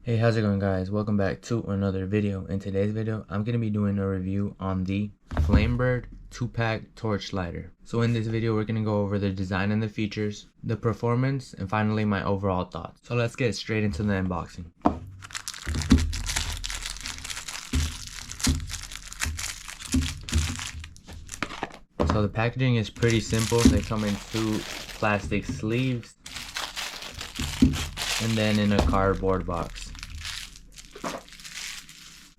Hey, how's it going, guys? Welcome back to another video. In today's video, I'm going to be doing a review on the Flamebird 2-pack torch lighter. So in this video, we're going to go over the design and the features, the performance, and finally my overall thoughts. So let's get straight into the unboxing. So the packaging is pretty simple. They come in two plastic sleeves and then in a cardboard box.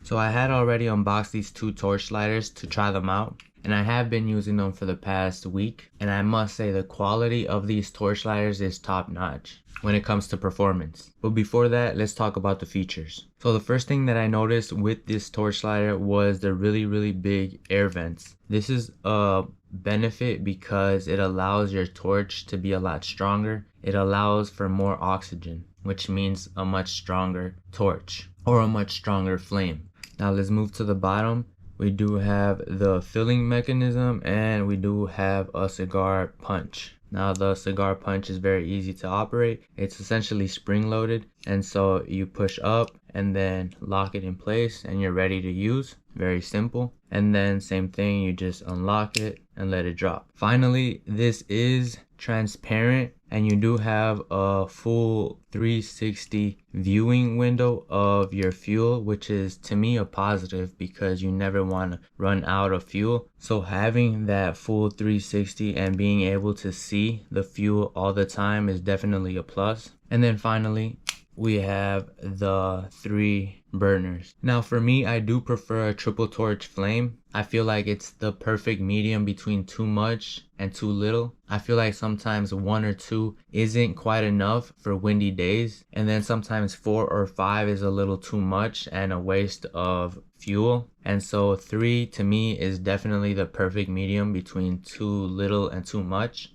So I had already unboxed these two torch lighters to try them out, and I have been using them for the past week, and I must say the quality of these torch lighters is top notch when it comes to performance. But before that, let's talk about the features. So the first thing that I noticed with this torch lighter was the really big air vents. This is a benefit because it allows your torch to be a lot stronger. It allows for more oxygen, which means a much stronger torch or a much stronger flame. Now let's move to the bottom. We do have the filling mechanism and we do have a cigar punch. Now the cigar punch is very easy to operate. It's essentially spring loaded, and so you push up and then lock it in place and you're ready to use. Very simple. And then same thing, you just unlock it and let it drop. Finally, this is transparent and you do have a full 360 viewing window of your fuel, which is to me a positive because you never want to run out of fuel. So having that full 360 and being able to see the fuel all the time is definitely a plus. And then finally, we have the 3 burners. Now for me, I do prefer a triple torch flame. I feel like it's the perfect medium between too much and too little. I feel like sometimes 1 or 2 isn't quite enough for windy days, and then sometimes 4 or 5 is a little too much and a waste of fuel. And so 3 to me is definitely the perfect medium between too little and too much.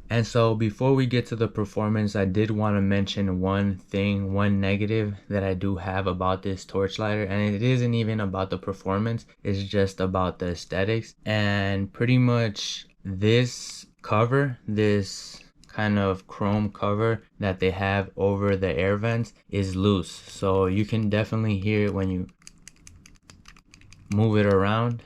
And so before we get to the performance, I did want to mention one negative that I do have about this torch lighter, and it isn't even about the performance, it's just about the aesthetics. And pretty much this cover, this kind of chrome cover that they have over the air vents is loose, so you can definitely hear it when you move it around,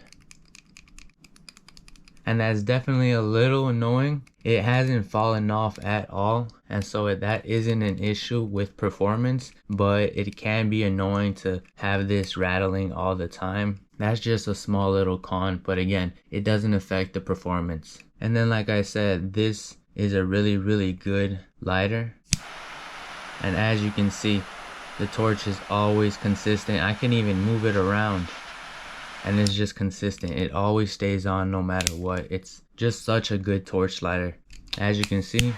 and that's definitely a little annoying. It hasn't fallen off at all, and so that isn't an issue with performance, but it can be annoying to have this rattling all the time. That's just a small little con, but again, it doesn't affect the performance. And then like I said, this is a really good lighter, and as you can see, the torch is always consistent. I can even move it around and it's just consistent. It always stays on no matter what. It's just such a good torch lighter. As you can see,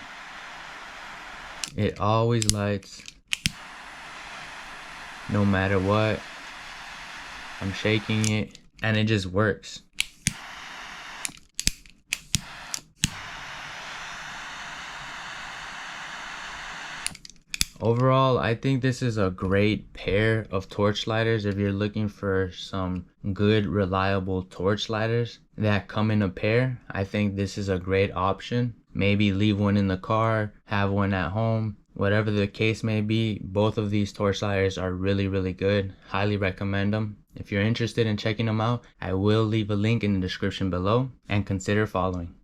it always lights no matter what. I'm shaking it and it just works. Overall, I think this is a great pair of torch lighters if you're looking for some good, reliable torch lighters that come in a pair. I think this is a great option. Maybe leave one in the car, have one at home. Whatever the case may be, both of these torch lighters are really good. Highly recommend them. If you're interested in checking them out, I will leave a link in the description below, and consider following.